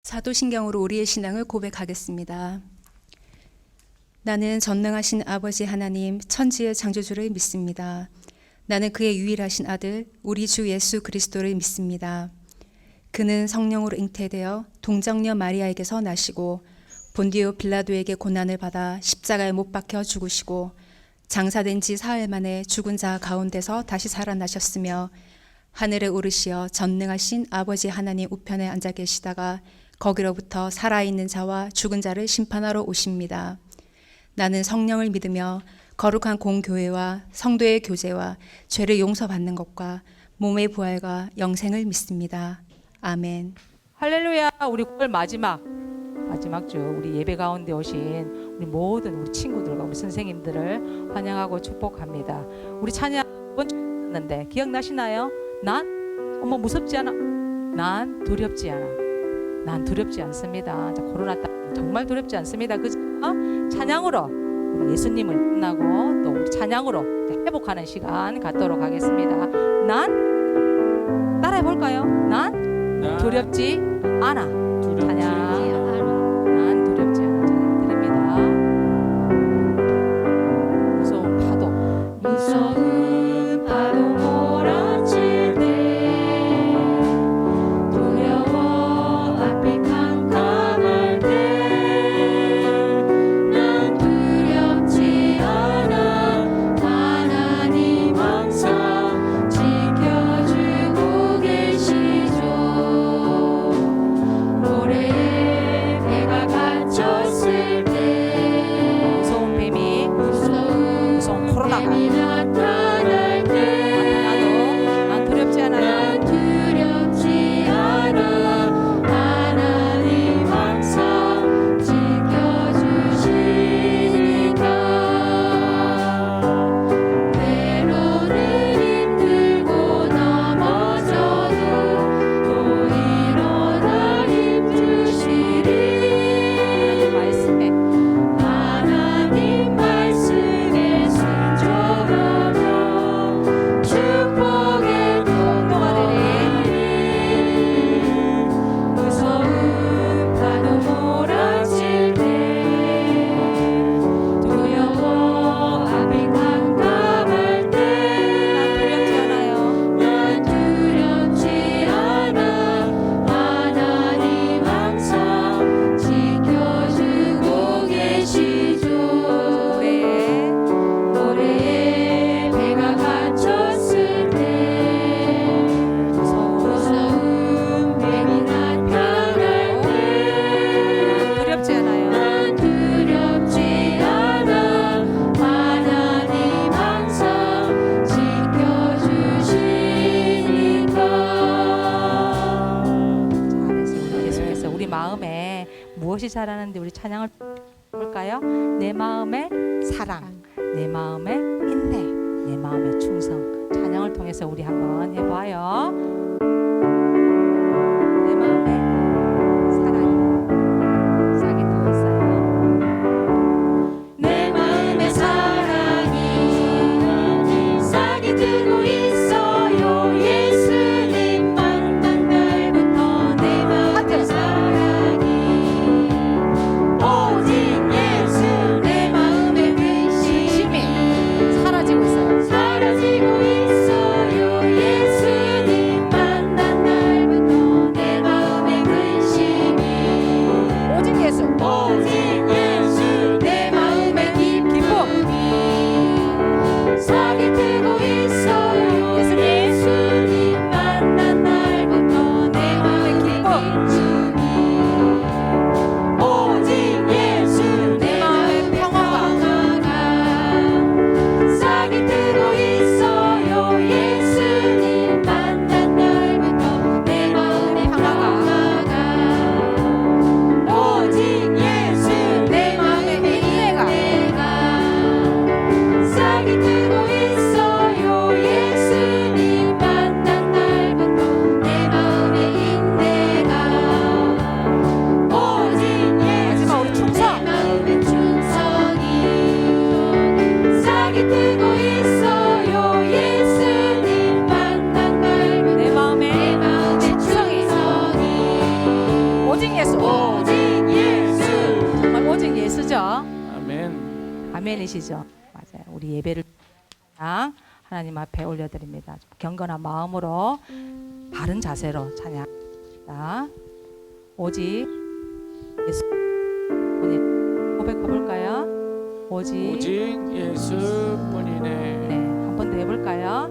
사도신경으로 우리의 신앙을 고백하겠습니다. 나는 전능하신 아버지 하나님 천지의 창조주를 믿습니다. 나는 그의 유일하신 아들 우리 주 예수 그리스도를 믿습니다. 그는 성령으로 잉태되어 동정녀 마리아에게서 나시고 본디오 빌라도에게 고난을 받아 십자가에 못 박혀 죽으시고 장사된 지 사흘 만에 죽은 자 가운데서 다시 살아나셨으며 하늘에 오르시어 전능하신 아버지 하나님 우편에 앉아 계시다가 거기로부터 살아있는 자와 죽은 자를 심판하러 오십니다. 나는 성령을 믿으며 거룩한 공교회와 성도의 교제와 죄를 용서받는 것과 몸의 부활과 영생을 믿습니다. 아멘. 할렐루야. 우리 9월 마지막 주 우리 예배 가운데 오신 우리 모든 우리 친구들과 우리 선생님들을 환영하고 축복합니다. 우리 찬양 했는데 기억나시나요? 난 무섭지 않아. 난 두렵지 않아. 난 두렵지 않습니다. 자, 코로나 때문에 정말 두렵지 않습니다. 그죠? 찬양으로 우리 예수님을 만나고 또 우리 찬양으로 회복하는 시간 갖도록 하겠습니다. 난 따라해 볼까요? 난 두렵지 않아. 찬양. 난 두렵지 않아. 찬양 드립니다. 무서운 파도. 무서운 파도 몰아칠 때 두려워 앞이 캄캄할 때 난 두렵지 않아. 하나님 항상 지켜주고 계시죠. 모래에 배가 갇혔을 때 무서운 뱀이 무서운 코로나가 뱀이 나타날 때 난 두렵지 않아요. 난 두렵지 않아. 하나님 항상 지켜주시니까. 때로는 힘들고 넘어져도 또 일어나 힘주시리. 말씀에 하나님 말씀에 순종하며 축복의 통로가 되리. 무서운 파도 몰아칠 때 두려워 앞이 캄캄할 때 난 두렵지 않아요. 난 두렵지 않아. 하나님 항상 지켜주고 계시죠. 모래에 배가 갇혔을 때 무서운 뱀이 나타날 때 두렵지 않아요. 난 두렵지 않아. 하나님 항상 지켜주시니까. 잘했어요. 계속해서 우리 마음에 무엇이 자라는데 우리 찬양을 볼까요? 내 마음의 사랑, 내 마음의 인내, 내 마음의 충성. 찬양을 통해서 우리 한번 해봐요. 내 마음의 사랑이 싹이 트고 있어요. 내 마음의 사랑이 싹이 트고 있어요. 예수님 만난 날부터 내 마음의 사랑이 오직 예수. 내 마음의 근심이 사라지고 있어요. 사라지고 있어요. 예수님 아멘이시죠? 맞아요. 우리 예배를 하나님 앞에 올려드립니다. 경건한 마음으로 바른 자세로 찬양합니다. 오직 예수 고백해 볼까요? 오직 예수뿐이네. 네, 한 번 더 해볼까요?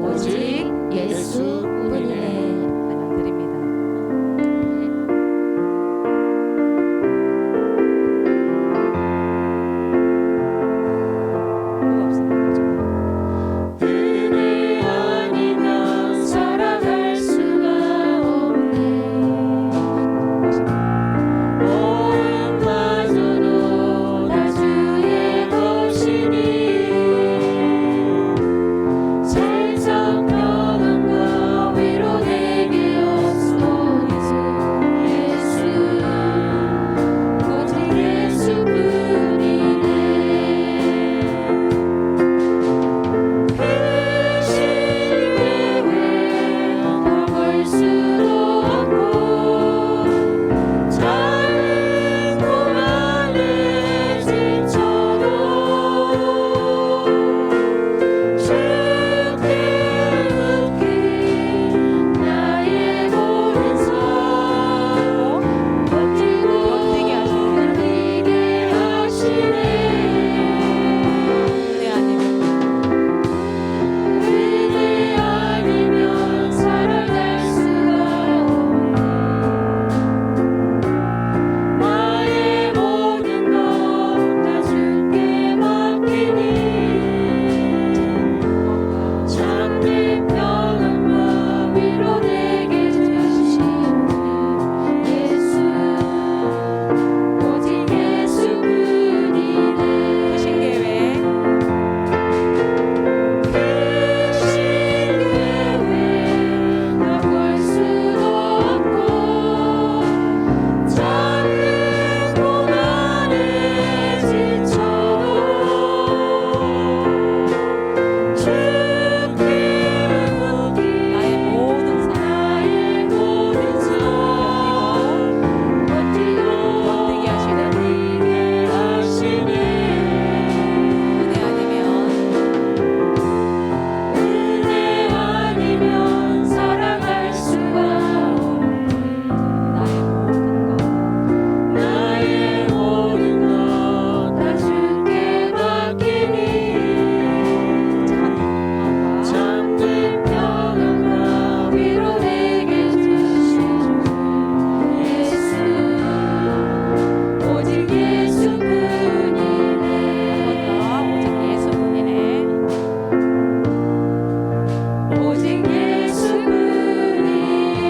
오직 예수뿐이네. 찬양 드립니다. 은혜 아니면 살아갈 수가 없네. 온 가져도 다 주의 것이니 세상 평안과 위로 내게 없소. 예수 오직 예수뿐이네. 볼 수도 없고 작은 고난에 지쳐도 주께 묶인 나의 모든 삶 버티고 견디게 하시네. 은혜 아니면 살아갈 수가 없네. 나의 모든 것 다 주께 맡기니 참된 평안과 위로 내게 주시는 예수 오직 예수뿐이네. 크신 계획 볼 수도 없고 작은 고난에 지쳐도 주께 묶인 나의 모든 나의 모든 삶 버티고 견디게 하시는 견디게 하시네. 은혜 아니면 은혜 아니면 살아갈 수가 없네. 나의 모든 것 나의 모든 것 다 주께 맡기니 참된 평안과 위로 내게 주시는 예수 오직 예수뿐이네. 오직 예수뿐이네. 오직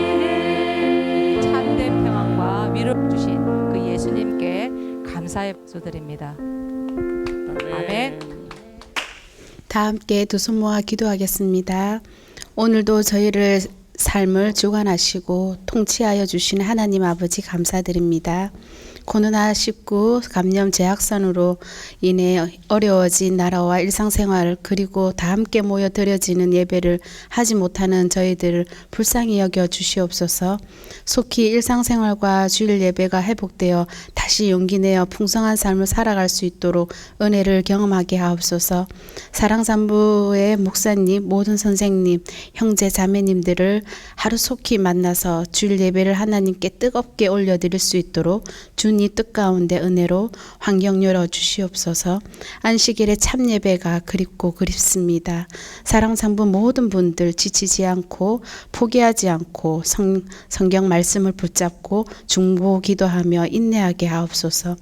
예수뿐이네. 참된 평안과 위로를 주신 그 예수님께 감사의 박수 드립니다. 아멘. 다 함께 두 손 모아 기도하겠습니다. 오늘도 저희를 삶을 주관하시고 통치하여 주신 하나님 아버지 감사드립니다. 코로나19 감염 재확산으로 인해 어려워진 나라와 일상생활 그리고 다 함께 모여 드려지는 예배를 하지 못하는 저희들을 불쌍히 여겨 주시옵소서. 속히 일상생활과 주일 예배가 회복되어 다시 용기 내어 풍성한 삶을 살아갈 수 있도록 은혜를 경험하게 하옵소서. 사랑산부의 목사님, 모든 선생님, 형제 자매님들을 하루속히 만나서 주일 예배를 하나님께 뜨겁게 올려드릴 수 있도록 주님 뜻 가운데 은혜로 환경 열어 주시옵소서. 안식일의 참 예배가 그립고 그립습니다. 사랑산부 모든 분들 지치지 않고 포기하지 않고 성경 말씀을 붙잡고 중보 기도하며 인내하게 하옵소서.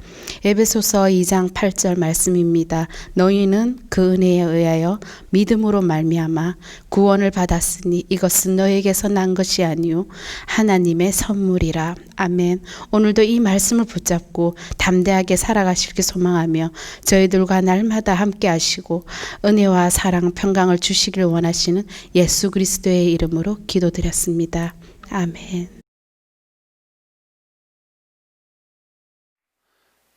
에베소서 2장 8절 말씀입니다. 너희는 그 은혜에 의하여 믿음으로 말미암아 구원을 받았으니 이것은 너에게서 난 것이 아니요 하나님의 선물이라. 아멘. 오늘도 이 말씀을 붙잡고 담대하게 살아가시길 소망하며 저희들과 날마다 함께 하시고 은혜와 사랑 평강을 주시길 원하시는 예수 그리스도의 이름으로 기도드렸습니다. 아멘.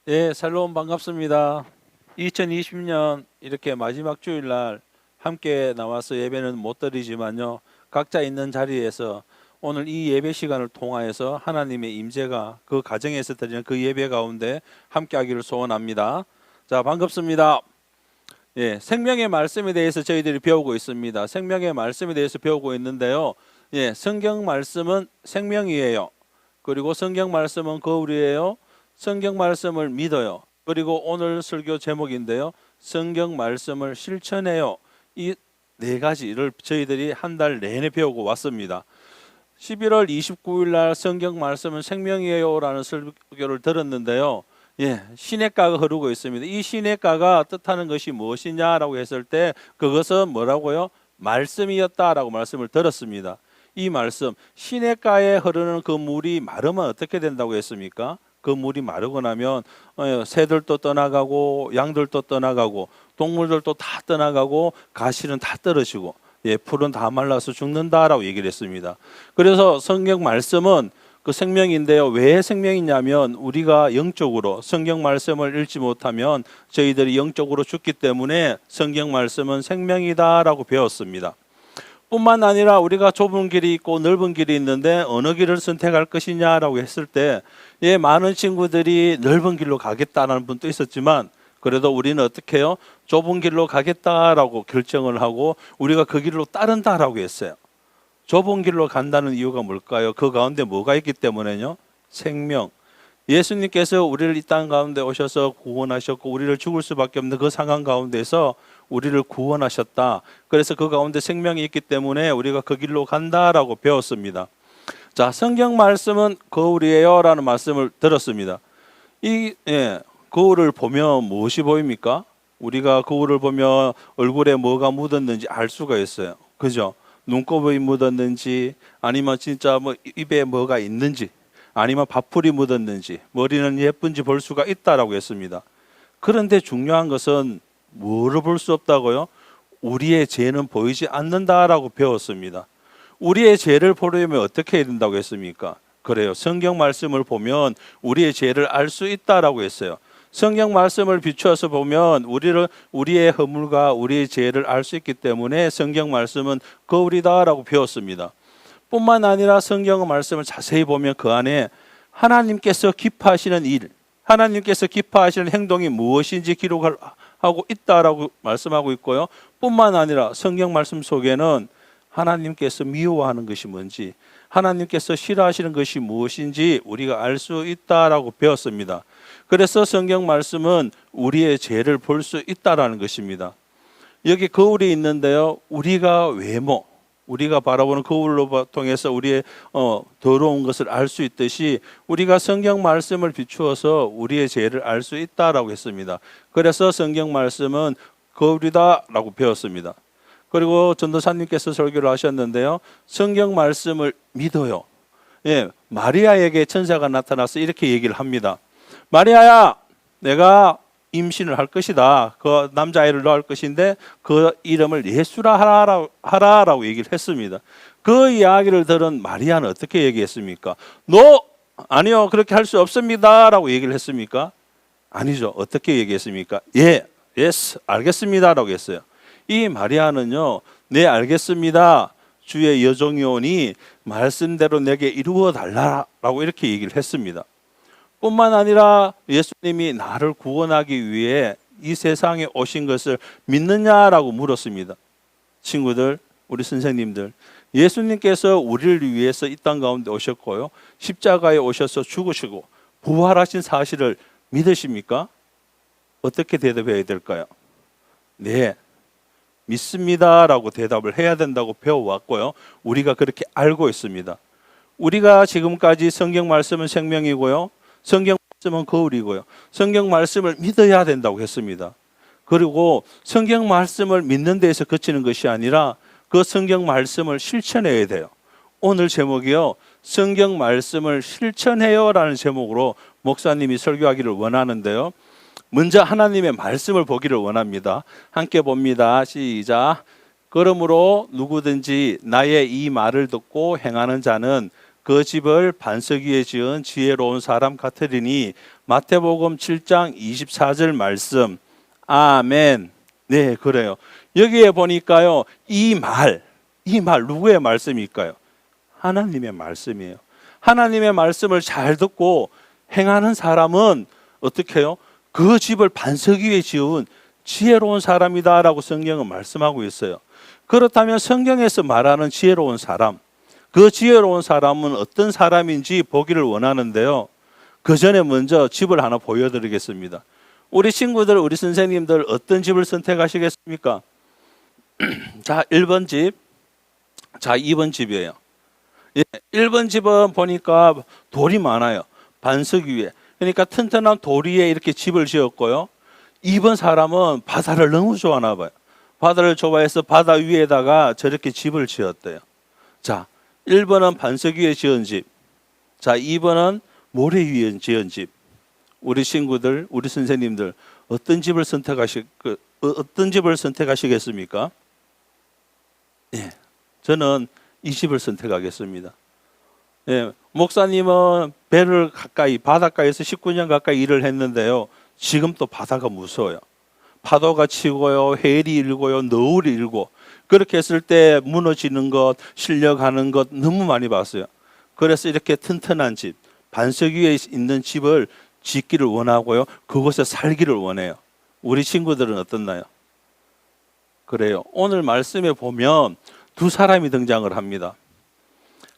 네, 샬롬 반갑습니다. 2020년 이렇게 마지막 주일날 함께 나와서 예배는 못 드리지만요, 각자 있는 자리에서 오늘 이 예배 시간을 통하여서 하나님의 임재가 그 가정에서 드리는 그 예배 가운데 함께 하기를 소원합니다. 자, 반갑습니다. 예, 생명의 말씀에 대해서 저희들이 배우고 있습니다. 생명의 말씀에 대해서 배우고 있는데요. 예, 성경 말씀은 생명이에요. 그리고 성경 말씀은 거울이에요. 성경 말씀을 믿어요. 그리고 오늘 설교 제목인데요. 성경 말씀을 실천해요. 이 네 가지를 저희들이 한 달 내내 배우고 왔습니다. 11월 29일 날 성경 말씀은 생명이에요라는 설교를 들었는데요. 예, 시냇가가 흐르고 있습니다. 이 시냇가가 뜻하는 것이 무엇이냐라고 했을 때 그것은 뭐라고요? 말씀이었다라고 말씀을 들었습니다. 이 말씀, 시냇가에 흐르는 그 물이 마르면 어떻게 된다고 했습니까? 그 물이 마르고 나면 새들도 떠나가고 양들도 떠나가고 동물들도 다 떠나가고 가시는 다 떨어지고 예, 풀은 다 말라서 죽는다라고 얘기를 했습니다. 그래서 성경 말씀은 그 생명인데요. 왜 생명이냐면 우리가 영적으로 성경 말씀을 읽지 못하면 저희들이 영적으로 죽기 때문에 성경 말씀은 생명이다라고 배웠습니다. 뿐만 아니라 우리가 좁은 길이 있고 넓은 길이 있는데 어느 길을 선택할 것이냐라고 했을 때 예, 많은 친구들이 넓은 길로 가겠다는 분도 있었지만 그래도 우리는 어떻게 해요? 좁은 길로 가겠다라고 결정을 하고 우리가 그 길로 따른다라고 했어요. 좁은 길로 간다는 이유가 뭘까요? 그 가운데 뭐가 있기 때문에요? 생명. 예수님께서 우리를 이 땅 가운데 오셔서 구원하셨고 우리를 죽을 수밖에 없는 그 상황 가운데서 우리를 구원하셨다. 그래서 그 가운데 생명이 있기 때문에 우리가 그 길로 간다라고 배웠습니다. 자, 성경 말씀은 거울이에요 라는 말씀을 들었습니다. 이 거울을 보면 무엇이 보입니까? 우리가 거울을 보면 얼굴에 뭐가 묻었는지 알 수가 있어요. 그죠? 눈곱이 묻었는지 아니면 진짜 뭐 입에 뭐가 있는지 아니면 밥풀이 묻었는지 머리는 예쁜지 볼 수가 있다라고 했습니다. 그런데 중요한 것은 뭐를 볼 수 없다고요? 우리의 죄는 보이지 않는다라고 배웠습니다. 우리의 죄를 보려면 어떻게 해야 된다고 했습니까? 그래요. 성경 말씀을 보면 우리의 죄를 알 수 있다라고 했어요. 성경 말씀을 비추어서 보면 우리의 허물과 우리의 죄를 알 수 있기 때문에 성경 말씀은 거울이다라고 배웠습니다. 뿐만 아니라 성경 말씀을 자세히 보면 그 안에 하나님께서 기뻐하시는 일, 하나님께서 기뻐하시는 행동이 무엇인지 기록하고 있다라고 말씀하고 있고요. 뿐만 아니라 성경 말씀 속에는 하나님께서 미워하는 것이 뭔지, 하나님께서 싫어하시는 것이 무엇인지 우리가 알 수 있다라고 배웠습니다. 그래서 성경 말씀은 우리의 죄를 볼 수 있다라는 것입니다. 여기 거울이 있는데요. 우리가 외모, 우리가 바라보는 거울로 통해서 우리의 더러운 것을 알 수 있듯이 우리가 성경 말씀을 비추어서 우리의 죄를 알 수 있다라고 했습니다. 그래서 성경 말씀은 거울이다라고 배웠습니다. 그리고 전도사님께서 설교를 하셨는데요. 성경 말씀을 믿어요. 예, 마리아에게 천사가 나타나서 이렇게 얘기를 합니다. 마리아야, 내가 임신을 할 것이다. 그 남자아이를 낳을 것인데 그 이름을 예수라 하라라고 얘기를 했습니다. 그 이야기를 들은 마리아는 어떻게 얘기했습니까? 아니요, 그렇게 할 수 없습니다라고 얘기를 했습니까? 아니죠. 어떻게 얘기했습니까? 예스, 알겠습니다라고 했어요. 이 마리아는요, 네, 알겠습니다. 주의 여종이오니 말씀대로 내게 이루어 달라라고 이렇게 얘기를 했습니다. 뿐만 아니라 예수님이 나를 구원하기 위해 이 세상에 오신 것을 믿느냐라고 물었습니다. 친구들, 우리 선생님들, 예수님께서 우리를 위해서 이 땅 가운데 오셨고요. 십자가에 오셔서 죽으시고 부활하신 사실을 믿으십니까? 어떻게 대답해야 될까요? 네, 믿습니다라고 대답을 해야 된다고 배워왔고요. 우리가 그렇게 알고 있습니다. 우리가 지금까지 성경 말씀은 생명이고요. 성경 말씀은 거울이고요. 성경 말씀을 믿어야 된다고 했습니다. 그리고 성경 말씀을 믿는 데에서 그치는 것이 아니라 그 성경 말씀을 실천해야 돼요. 오늘 제목이요. 성경 말씀을 실천해요라는 제목으로 목사님이 설교하기를 원하는데요. 먼저 하나님의 말씀을 보기를 원합니다. 함께 봅니다. 시작. 그러므로 누구든지 나의 이 말을 듣고 행하는 자는 그 집을 반석 위에 지은 지혜로운 사람 같으리니. 마태복음 7장 24절 말씀. 아멘. 네, 그래요. 여기에 보니까요, 이 말 누구의 말씀일까요? 하나님의 말씀이에요. 하나님의 말씀을 잘 듣고 행하는 사람은 어떻게 해요? 그 집을 반석 위에 지은 지혜로운 사람이다라고 성경은 말씀하고 있어요. 그렇다면 성경에서 말하는 지혜로운 사람, 그 지혜로운 사람은 어떤 사람인지 보기를 원하는데요. 그 전에 먼저 집을 하나 보여드리겠습니다. 우리 친구들, 우리 선생님들 어떤 집을 선택하시겠습니까? 자, 1번 집. 자, 2번 집이에요. 예, 1번 집은 보니까 돌이 많아요. 반석 위에. 그러니까 튼튼한 돌 위에 이렇게 집을 지었고요. 2번 사람은 바다를 너무 좋아하나 봐요. 바다를 좋아해서 바다 위에다가 저렇게 집을 지었대요. 자, 1번은 반석 위에 지은 집. 자, 2번은 모래 위에 지은 집. 우리 친구들, 우리 선생님들 어떤 집을 선택하시겠습니까? 예, 저는 이 집을 선택하겠습니다. 예, 목사님은 배를 가까이 바닷가에서 19년 가까이 일을 했는데요. 지금 또 바다가 무서워요. 파도가 치고요, 해일이 일고요, 너울이 일고 그렇게 했을 때 무너지는 것, 실려가는 것 너무 많이 봤어요. 그래서 이렇게 튼튼한 집, 반석 위에 있는 집을 짓기를 원하고요. 그곳에 살기를 원해요. 우리 친구들은 어떻나요? 그래요. 오늘 말씀에 보면 두 사람이 등장을 합니다.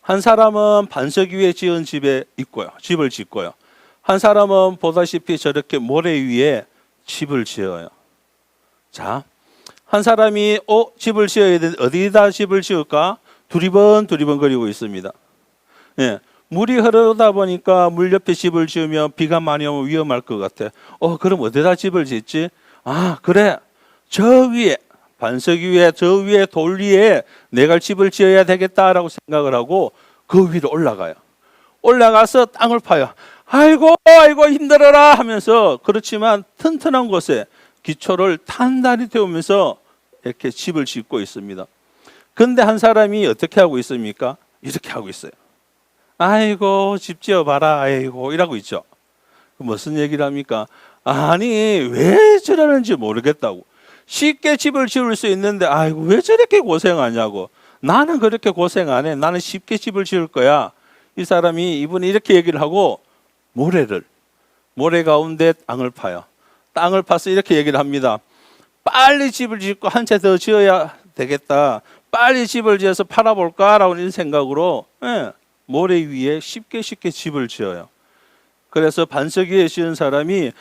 한 사람은 반석 위에 지은 집에 있고요. 집을 짓고요. 한 사람은 보다시피 저렇게 모래 위에 집을 지어요. 자, 한 사람이 집을 지어야 되는데 어디다 집을 지을까? 두리번거리고 있습니다. 예, 물이 흐르다 보니까 물 옆에 집을 지으면 비가 많이 오면 위험할 것 같아. 그럼 어디다 집을 짓지? 아, 그래. 저 위에 반석 위에 저 위에 돌 위에 내가 집을 지어야 되겠다라고 생각을 하고 그 위로 올라가요. 올라가서 땅을 파요. 아이고 힘들어라 하면서 그렇지만 튼튼한 곳에 기초를 단단히 태우면서 이렇게 집을 짓고 있습니다. 근데 한 사람이 어떻게 하고 있습니까? 이렇게 하고 있어요. 아이고 집 지어봐라 아이고 이러고 있죠. 무슨 얘기를 합니까? 아니 왜 저러는지 모르겠다고. 쉽게 집을 지을 수 있는데 아이고 왜 저렇게 고생하냐고. 나는 그렇게 고생 안 해. 나는 쉽게 집을 지을 거야. 이분이 이렇게 얘기를 하고 모래 가운데 땅을 파요. 땅을 파서 이렇게 얘기를 합니다. 빨리 집을 짓고 한 채 더 지어야 되겠다. 빨리 집을 지어서 팔아볼까라고 이런 생각으로 모래 위에 쉽게 집을 지어요. 그래서 반석 위에 지은 사람이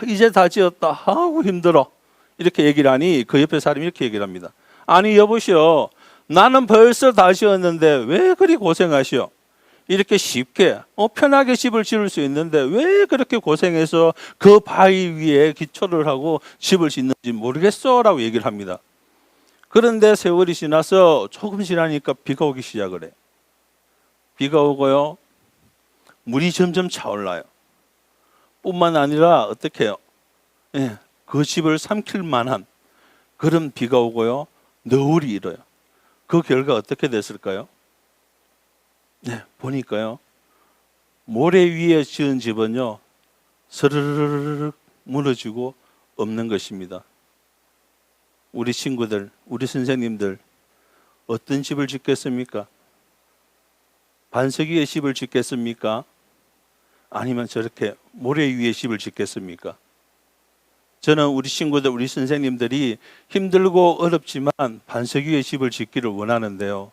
이제 다 지었다. 아우 힘들어. 이렇게 얘기를 하니 그 옆에 사람이 이렇게 얘기를 합니다. 아니 여보시오. 나는 벌써 다 지었는데 왜 그리 고생하시오? 이렇게 쉽게 편하게 집을 지을 수 있는데 왜 그렇게 고생해서 그 바위 위에 기초를 하고 집을 짓는지 모르겠어 라고 얘기를 합니다. 그런데 세월이 지나서 조금 지나니까 비가 오기 시작을 해요. 비가 오고요. 물이 점점 차올라요. 뿐만 아니라 어떻게 해요? 그 집을 삼킬 만한 그런 비가 오고요. 너울이 일어요. 그 결과 어떻게 됐을까요? 보니까요. 모래 위에 지은 집은요. 스르르르 무너지고 없는 것입니다. 우리 친구들, 우리 선생님들 어떤 집을 짓겠습니까? 반석 위에 집을 짓겠습니까? 아니면 저렇게 모래 위에 집을 짓겠습니까? 저는 우리 친구들, 우리 선생님들이 힘들고 어렵지만 반석 위에 집을 짓기를 원하는데요.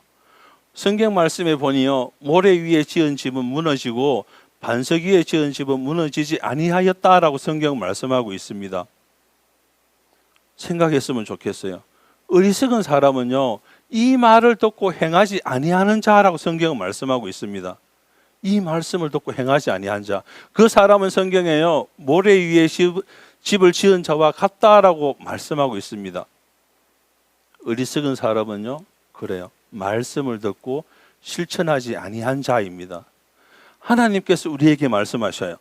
성경 말씀에 보니요. 모래 위에 지은 집은 무너지고 반석 위에 지은 집은 무너지지 아니하였다라고 성경 말씀하고 있습니다. 생각했으면 좋겠어요. 어리석은 사람은요. 이 말을 듣고 행하지 아니하는 자라고 성경은 말씀하고 있습니다. 이 말씀을 듣고 행하지 아니한 자. 그 사람은 성경에요. 모래 위에 집을 지은 자와 같다라고 말씀하고 있습니다. 어리석은 사람은요. 그래요. 말씀을 듣고 실천하지 아니한 자입니다. 하나님께서 우리에게 말씀하셔요.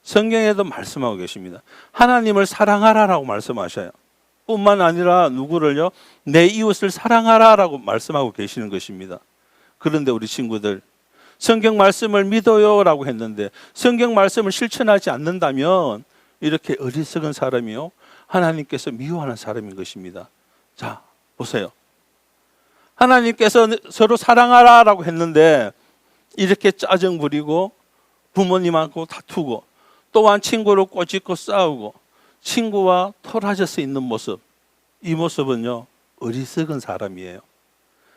성경에도 말씀하고 계십니다. 하나님을 사랑하라라고 말씀하셔요. 뿐만 아니라 누구를요? 내 이웃을 사랑하라라고 말씀하고 계시는 것입니다. 그런데 우리 친구들 성경 말씀을 믿어요라고 했는데 성경 말씀을 실천하지 않는다면 이렇게 어리석은 사람이요. 하나님께서 미워하는 사람인 것입니다. 자, 보세요. 하나님께서 서로 사랑하라라고 했는데 이렇게 짜증 부리고 부모님하고 다투고 또한 친구를 꼬집고 싸우고 친구와 토라져서 있는 모습, 이 모습은요 어리석은 사람이에요.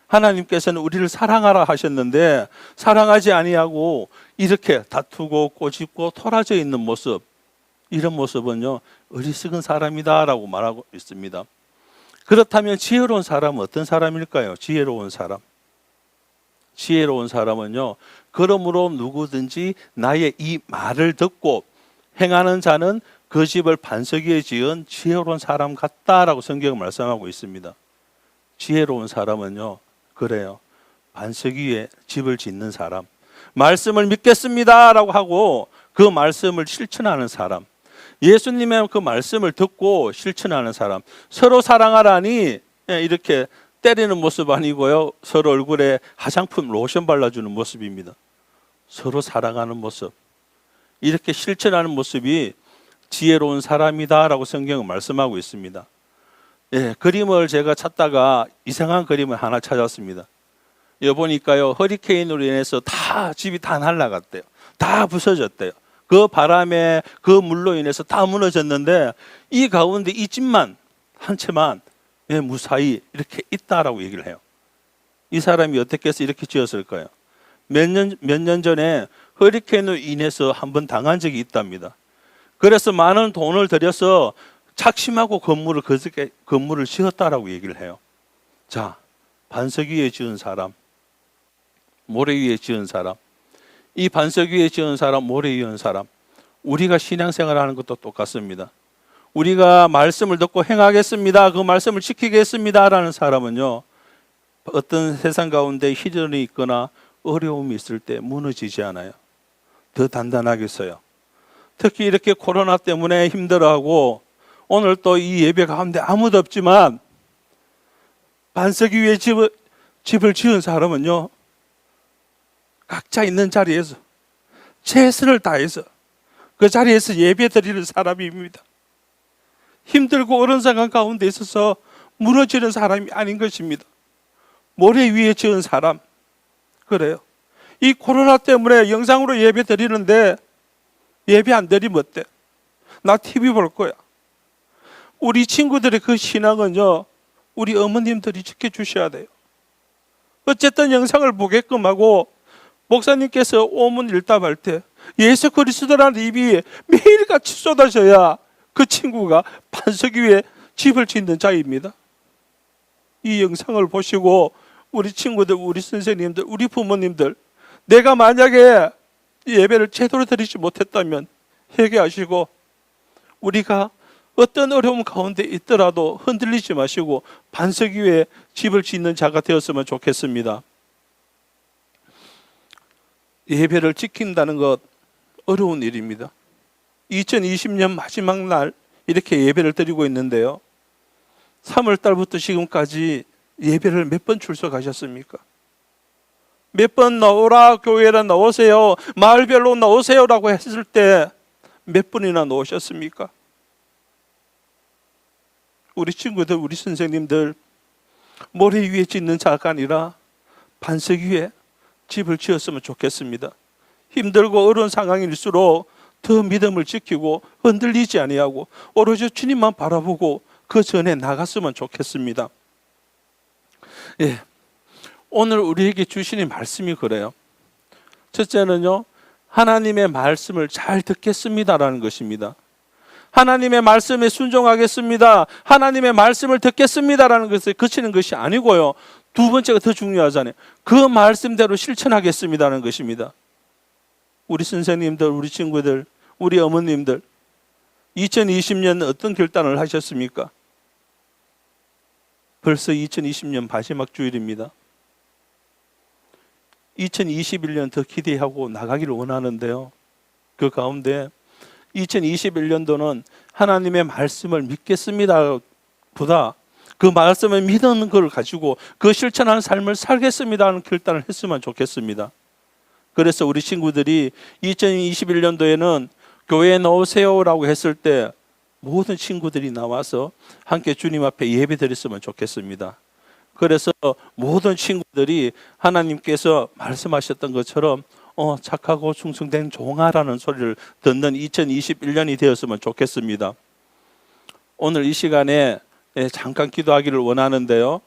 하나님께서는 우리를 사랑하라 하셨는데 사랑하지 아니하고 이렇게 다투고 꼬집고 토라져 있는 모습, 이런 모습은요 어리석은 사람이다라고 말하고 있습니다. 그렇다면 지혜로운 사람은 어떤 사람일까요? 지혜로운 사람. 지혜로운 사람은요, 그러므로 누구든지 나의 이 말을 듣고 행하는 자는 그 집을 반석 위에 지은 지혜로운 사람 같다라고 성경은 말씀하고 있습니다. 지혜로운 사람은요, 그래요. 반석 위에 집을 짓는 사람. 말씀을 믿겠습니다라고 하고 그 말씀을 실천하는 사람. 예수님의 그 말씀을 듣고 실천하는 사람. 서로 사랑하라니 이렇게 때리는 모습 아니고요. 서로 얼굴에 화장품 로션 발라주는 모습입니다. 서로 사랑하는 모습. 이렇게 실천하는 모습이 지혜로운 사람이다라고 성경은 말씀하고 있습니다. 예, 그림을 제가 찾다가 이상한 그림을 하나 찾았습니다. 여기 보니까요, 허리케인으로 인해서 집이 다 날아갔대요. 다 부서졌대요. 그 바람에 그 물로 인해서 다 무너졌는데 이 가운데 이 집만 한 채만 무사히 이렇게 있다라고 얘기를 해요. 이 사람이 어떻게 해서 이렇게 지었을까요? 몇 년 전에 허리케인으로 인해서 한번 당한 적이 있답니다. 그래서 많은 돈을 들여서 착심하고 건물을 지었다라고 얘기를 해요. 자, 반석 위에 지은 사람, 모래 위에 지은 사람, 이 반석 위에 지은 사람, 모래 위에 지은 사람, 우리가 신앙생활 하는 것도 똑같습니다. 우리가 말씀을 듣고 행하겠습니다, 그 말씀을 지키겠습니다라는 사람은요, 어떤 세상 가운데 희전이 있거나 어려움이 있을 때 무너지지 않아요. 더 단단하게 서요. 특히 이렇게 코로나 때문에 힘들어하고 오늘 또 이 예배 가운데 아무도 없지만 반석 위에 집을 지은 사람은요, 각자 있는 자리에서 최선을 다해서 그 자리에서 예배 드리는 사람입니다. 힘들고 어려운 상황 가운데 있어서 무너지는 사람이 아닌 것입니다. 모래 위에 지은 사람, 그래요. 이 코로나 때문에 영상으로 예배 드리는데 예배 안 드리면 어때? 나 TV 볼 거야. 우리 친구들의 그 신앙은요, 우리 어머님들이 지켜주셔야 돼요. 어쨌든 영상을 보게끔 하고 목사님께서 오문 일답할 때 예수 그리스도라는 입이 매일같이 쏟아져야 그 친구가 반석 위에 집을 짓는 자입니다. 이 영상을 보시고 우리 친구들, 우리 선생님들, 우리 부모님들, 내가 만약에 예배를 제대로 드리지 못했다면 회개하시고 우리가 어떤 어려움 가운데 있더라도 흔들리지 마시고 반석 위에 집을 짓는 자가 되었으면 좋겠습니다. 예배를 지킨다는 것 어려운 일입니다. 2020년 마지막 날 이렇게 예배를 드리고 있는데요, 3월 달부터 지금까지 예배를 몇 번 출석하셨습니까? 몇 번 나오라, 교회에 나오세요, 마을별로 나오세요라고 했을 때 몇 번이나 나오셨습니까? 우리 친구들, 우리 선생님들, 모래 위에 짓는 자가 아니라 반석 위에 집을 지었으면 좋겠습니다. 힘들고 어려운 상황일수록 더 믿음을 지키고 흔들리지 아니하고 오로지 주님만 바라보고 그 전에 나갔으면 좋겠습니다. 예, 오늘 우리에게 주시는 말씀이 그래요. 첫째는요, 하나님의 말씀을 잘 듣겠습니다라는 것입니다. 하나님의 말씀에 순종하겠습니다, 하나님의 말씀을 듣겠습니다라는 것을 그치는 것이 아니고요, 두 번째가 더 중요하잖아요. 그 말씀대로 실천하겠습니다라는 것입니다. 우리 선생님들, 우리 친구들, 우리 어머님들, 2020년 어떤 결단을 하셨습니까? 벌써 2020년 마지막 주일입니다. 2021년 더 기대하고 나가기를 원하는데요, 그 가운데 2021년도는 하나님의 말씀을 믿겠습니다 보다 그 말씀을 믿는 걸 가지고 그 실천하는 삶을 살겠습니다 하는 결단을 했으면 좋겠습니다. 그래서 우리 친구들이 2021년도에는 교회에 나오세요라고 했을 때 모든 친구들이 나와서 함께 주님 앞에 예배 드렸으면 좋겠습니다. 그래서 모든 친구들이 하나님께서 말씀하셨던 것처럼 착하고 충성된 종아라는 소리를 듣는 2021년이 되었으면 좋겠습니다. 오늘 이 시간에 잠깐 기도하기를 원하는데요.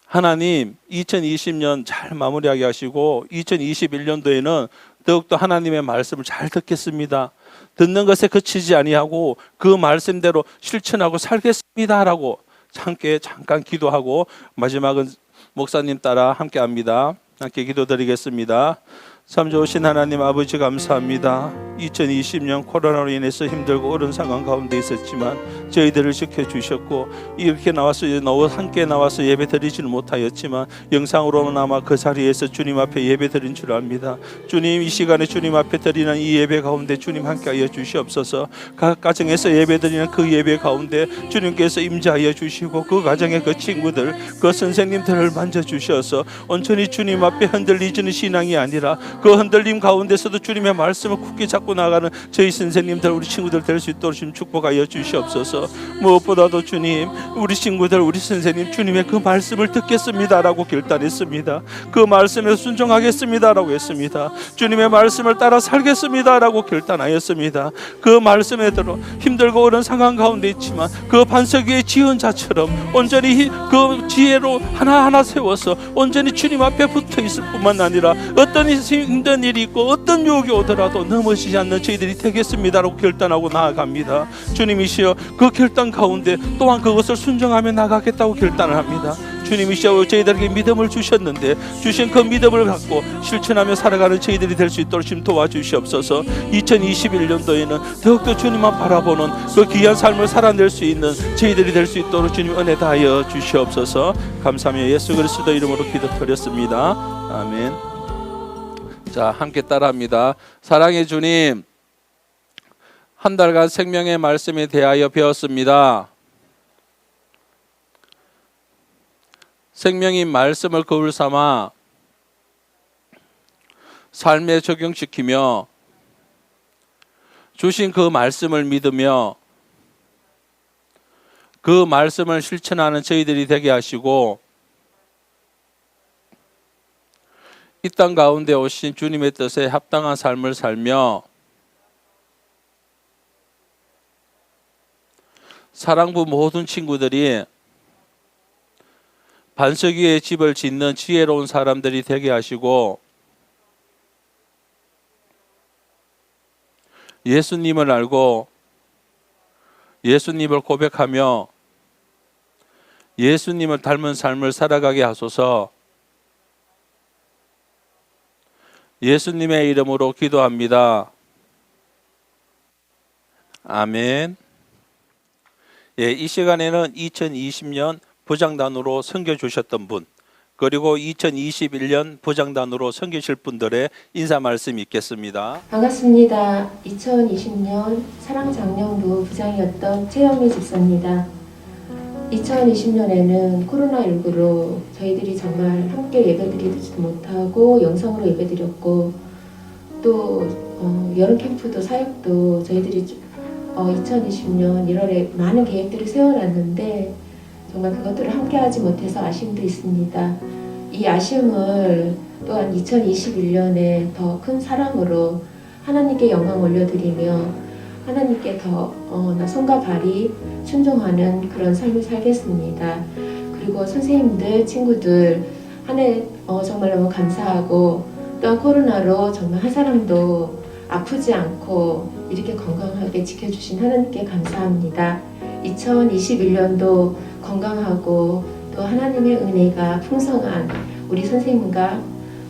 하나님 2020년 잘 마무리하게 하시고 2021년도에는 더욱더 하나님의 말씀을 잘 듣겠습니다. 듣는 것에 그치지 아니하고 그 말씀대로 실천하고 살겠습니다라고 함께 잠깐 기도하고 마지막은 목사님 따라 함께 합니다. 함께 기도드리겠습니다. 참 좋으신 하나님 아버지 감사합니다. 2020년 코로나로 인해서 힘들고 어려운 상황 가운데 있었지만 저희들을 지켜주셨고 이렇게 함께 나와서 예배 드리지는 못하였지만 영상으로나마 그 자리에서 주님 앞에 예배 드린 줄 압니다. 주님 이 시간에 주님 앞에 드리는 이 예배 가운데 주님 함께하여 주시옵소서. 각 가정에서 예배 드리는 그 예배 가운데 주님께서 임재하여 주시고 그 가정의 그 친구들 그 선생님들을 만져주셔서 온전히 주님 앞에 흔들리지는 신앙이 아니라 그 흔들림 가운데서도 주님의 말씀을 굳게 잡고 나가는 저희 선생님들 우리 친구들 될 수 있도록 주님 축복하여 주시옵소서. 무엇보다도 주님 우리 친구들 우리 선생님 주님의 그 말씀을 듣겠습니다라고 결단했습니다. 그 말씀에 순종하겠습니다라고 했습니다. 주님의 말씀을 따라 살겠습니다라고 결단하였습니다. 그 말씀에 들어 힘들고 어려운 상황 가운데 있지만 그 반석 위에 지은 자처럼 온전히 그 지혜로 하나하나 세워서 온전히 주님 앞에 붙어 있을 뿐만 아니라 어떤 힘든 일이 있고 어떤 유혹이 오더라도 넘어지지 않는 저희들이 되겠습니다라고 결단하고 나아갑니다. 주님이시여 그 결단 가운데 또한 그것을 순종하며 나가겠다고 결단을 합니다. 주님이시여 저희들에게 믿음을 주셨는데 주신 그 믿음을 갖고 실천하며 살아가는 저희들이 될 수 있도록 주님 도와주시옵소서. 2021년도에는 더욱더 주님만 바라보는 그 귀한 삶을 살아낼 수 있는 저희들이 될 수 있도록 주님 은혜 다하여 주시옵소서. 감사하며 예수 그리스도 이름으로 기도드렸습니다. 아멘. 자, 함께 따라합니다. 사랑의 주님, 한 달간 생명의 말씀에 대하여 배웠습니다. 생명인 말씀을 거울 삼아 삶에 적용시키며 주신 그 말씀을 믿으며 그 말씀을 실천하는 저희들이 되게 하시고 이 땅 가운데 오신 주님의 뜻에 합당한 삶을 살며 사랑부 모든 친구들이 반석 위에 집을 짓는 지혜로운 사람들이 되게 하시고 예수님을 알고 예수님을 고백하며 예수님을 닮은 삶을 살아가게 하소서. 예수님의 이름으로 기도합니다. 아멘. 이 시간에는 2020년 부장단으로 섬겨 주셨던 분, 그리고 2021년 부장단으로 섬기실 분들의 인사 말씀이 있겠습니다. 반갑습니다. 2020년 사랑장년부 부장이었던 최영미 집사입니다. 2020년에는 코로나19로 저희들이 정말 함께 예배드리지도 못하고 영상으로 예배드렸고 또 여름 캠프도 사역도 저희들이 2020년 1월에 많은 계획들을 세워놨는데 정말 그것들을 함께 하지 못해서 아쉬움도 있습니다. 이 아쉬움을 또한 2021년에 더 큰 사랑으로 하나님께 영광 올려드리며 하나님께 더 손과 발이 순종하는 그런 삶을 살겠습니다. 그리고 선생님들, 친구들 한 해 정말 너무 감사하고 또한 코로나로 정말 한 사람도 아프지 않고 이렇게 건강하게 지켜주신 하나님께 감사합니다. 2021년도 건강하고 또 하나님의 은혜가 풍성한 우리 선생님과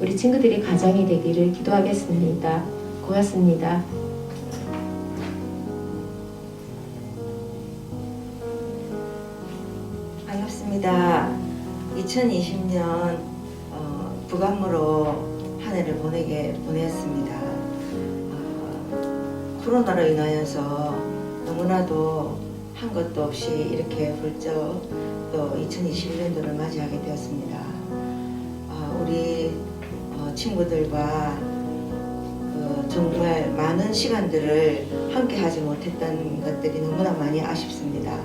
우리 친구들이 가정이 되기를 기도하겠습니다. 고맙습니다. 반갑습니다. 2020년 부감으로 한 해를 보냈습니다. 코로나로 인하여서 너무나도 한 것도 없이 이렇게 훌쩍 또 2021년도를 맞이하게 되었습니다. 우리 친구들과 정말 많은 시간들을 함께 하지 못했던 것들이 너무나 많이 아쉽습니다.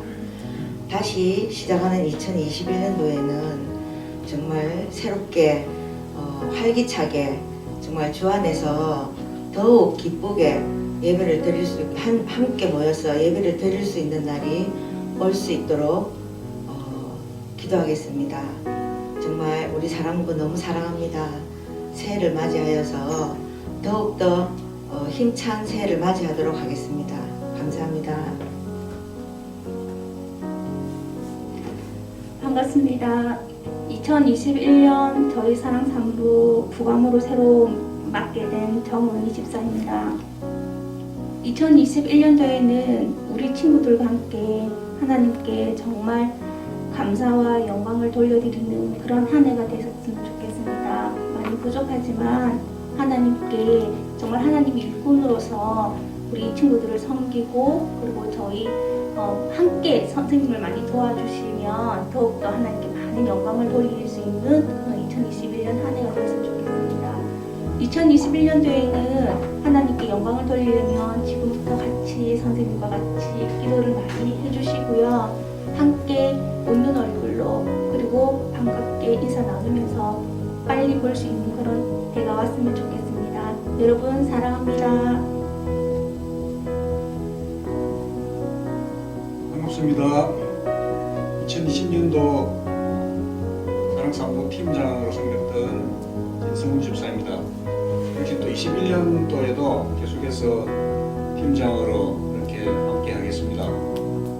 다시 시작하는 2021년도에는 정말 새롭게 활기차게 정말 주 안에서 더욱 기쁘게 예배를 드릴 수 함께 모여서 예배를 드릴 수 있는 날이 올 수 있도록 기도하겠습니다. 정말 우리 사랑부 너무 사랑합니다. 새해를 맞이하여서 더욱더 힘찬 새해를 맞이하도록 하겠습니다. 감사합니다. 반갑습니다. 2021년 저희 사랑산부 부감으로 새로 맡게 된 정은희 집사입니다. 2021년도에는 우리 친구들과 함께 하나님께 정말 감사와 영광을 돌려드리는 그런 한 해가 되셨으면 좋겠습니다. 많이 부족하지만 하나님께 정말 하나님 일꾼으로서 우리 친구들을 섬기고 그리고 저희 함께 선생님을 많이 도와주시면 더욱더 하나님께 많은 영광을 돌릴 수 있는 2021년 한 해가 되었으면 좋겠습니다. 2021년도에는 하나님께 영광을 돌리려면 지금부터 같이 선생님과 같이 기도를 많이 해주시고요. 함께 웃는 얼굴로 그리고 반갑게 인사 나누면서 빨리 볼 수 있는 그런 해가 왔으면 좋겠습니다. 여러분 사랑합니다. 반갑습니다. 2020년도 사랑산부 팀장으로 섬겼던 진성훈 집사입니다. 역시 또 21년도에도 계속해서 팀장으로 이렇게 함께 하겠습니다.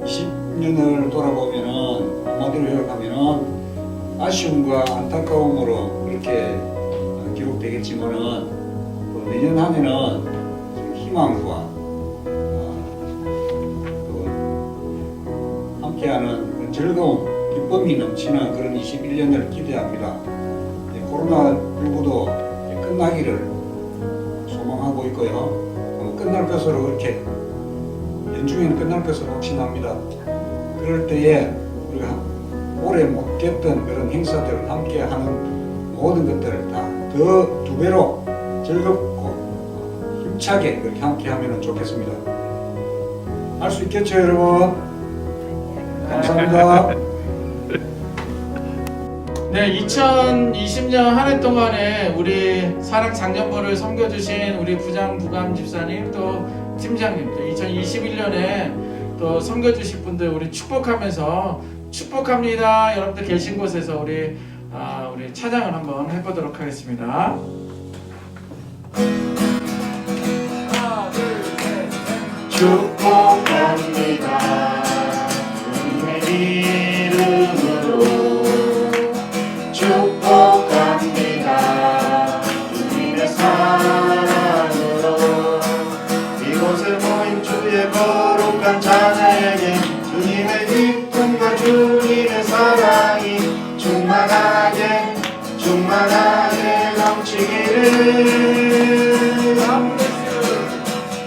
20년을 돌아보면은 한마디로 요약하면은 아쉬움과 안타까움으로 이렇게 기록되겠지만은 또 내년 한 해는 희망과 또 함께하는 즐거움, 기쁨이 넘치는 그런 21년을 기대합니다. 코로나19도 끝나기를 소망하고 있고요. 끝날 것으로 그렇게 연중에는 끝날 것으로 확신합니다. 그럴 때에 우리가 오래 못했던 그런 행사들을 함께하는 모든 것들을 다 더 두 배로 즐겁고 힘차게 그렇게 함께하면 좋겠습니다. 할 수 있겠죠, 여러분? 감사합니다. 네, 2020년 한 해 동안에 우리 사랑 장년부를 섬겨주신 우리 부장 부감 집사님 또 팀장님, 또 2021년에 또 섬겨주실 분들 우리 축복하면서 축복합니다. 여러분들 계신 곳에서 우리 찬양을 한번 해보도록 하겠습니다. 축복합니다. 주님의 이름으로 축복합니다. 주님의 사랑으로 이곳에 모인 주의 거룩한 자녀에게 주님의 기쁨과 주님의 사랑이 충만하게 넘치기를.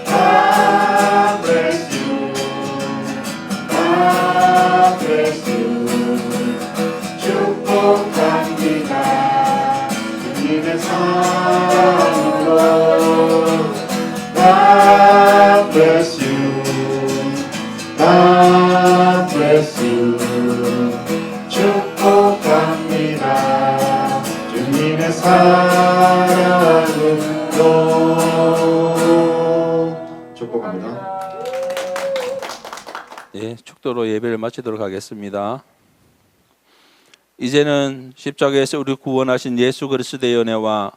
God bless you. God bless you. 축복합니다. 주님의 사랑으로. God bless you. God bless you. 축복합니다. 주님의 사랑으로. 축복합니다. 예, 축도로 예배를 마치도록 하겠습니다. 이제는 십자가에서 우리 구원하신 예수 그리스도의 은혜와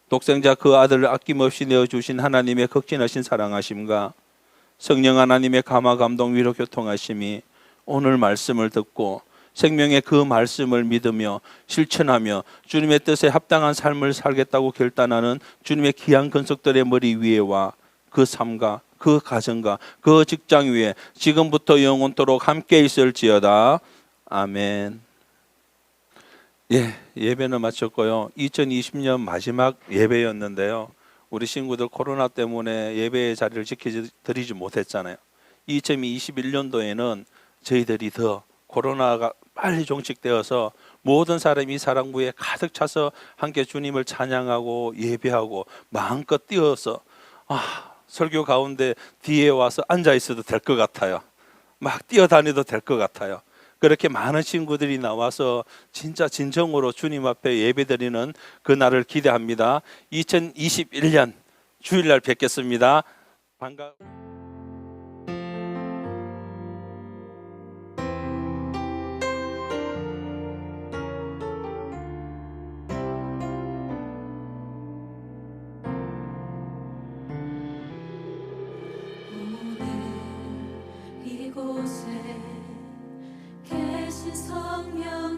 독생자 그 아들을 아낌없이 내어주신 하나님의 극진하신 사랑하심과 성령 하나님의 감화 감동 위로 교통하심이 오늘 말씀을 듣고 생명의 그 말씀을 믿으며 실천하며 주님의 뜻에 합당한 삶을 살겠다고 결단하는 주님의 귀한 권속들의 머리 위에와 그 삶과 그 가정과 그 직장 위에 지금부터 영원토록 함께 있을지어다. 아멘. 예배는 마쳤고요. 2020년 마지막 예배였는데요. 우리 친구들 코로나 때문에 예배의 자리를 지켜드리지 못했잖아요. 2021년도에는 저희들이 더 코로나가 빨리 종식되어서 모든 사람이 사랑부에 가득 차서 함께 주님을 찬양하고 예배하고 마음껏 뛰어서 설교 가운데 뒤에 와서 앉아 있어도 될 것 같아요. 막 뛰어다녀도 될 것 같아요. 그렇게 많은 친구들이 나와서 진짜 진정으로 주님 앞에 예배드리는 그 날을 기대합니다. 2021년 주일날 뵙겠습니다. 반가. 이곳에 계신 성령